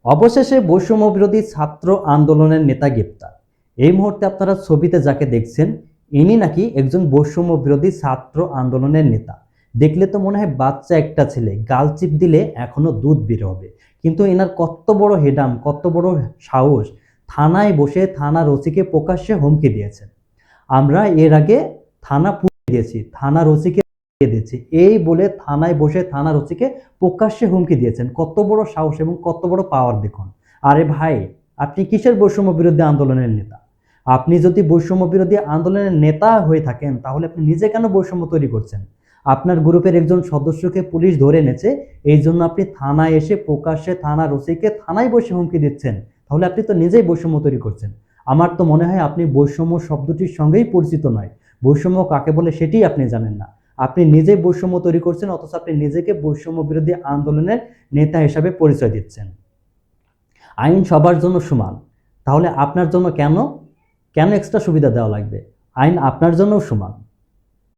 অবশেষে বৈষম্য বিরোধী ছাত্র আন্দোলনের নেতা গ্রেপ্তার। এই মুহূর্তে আপনারা ছবিতে যাকে দেখছেন, ইনি নাকি একজন বৈষম্য বিরোধী ছাত্র আন্দোলনের নেতা। দেখলে তো মনে হয় বাচ্চা একটা ছেলে, গাল চিপ দিলে এখনো দুধ বের হবে। কিন্তু এনার কত বড় হেডাম, কত বড় সাহস, থানায় বসে থানার ওসিকে প্রকাশ্যে হুমকি দিয়েছেন। আমরা এর আগে থানা পুড়িয়ে দিয়েছি, থানার ওসিকে দিয়েছি এই বলে থানায় বসে থানার ওসিকে প্রকাশ্যে হুমকি দিয়েছেন। কত বড় সাহস এবং কত বড় পাওয়ার দেখুন। আরে ভাই, আপনি কিসের বৈষম্য বিরোধী আন্দোলনের নেতা? আপনি যদি বৈষম্য বিরোধী আন্দোলনের নেতা হয়ে থাকেন, তাহলে আপনি নিজে কেন বৈষম্য তৈরি করছেন? আপনার গ্রুপের একজন সদস্যকে পুলিশ ধরে এনেছে, এই জন্য আপনি থানায় এসে প্রকাশ্যে থানার ওসিকে থানায় বসে হুমকি দিচ্ছেন। তাহলে আপনি তো নিজেই বৈষম্য তৈরি করছেন। আমার তো মনে হয় আপনি বৈষম্য শব্দটির সঙ্গেই পরিচিত নয়। বৈষম্য কাকে বলে সেটি আপনি জানেন না। আপনি নিজেই বৈষম্য তৈরি করছেন, অথচ আপনি নিজেকে বৈষম্য বিরোধী আন্দোলনের নেতা হিসাবে পরিচয় দিচ্ছেন। আইন সবার জন্য সমান, তাহলে আপনার জন্য কেন কেন এক্সট্রা সুবিধা দেওয়া লাগবে? আইন আপনার জন্যও সমান।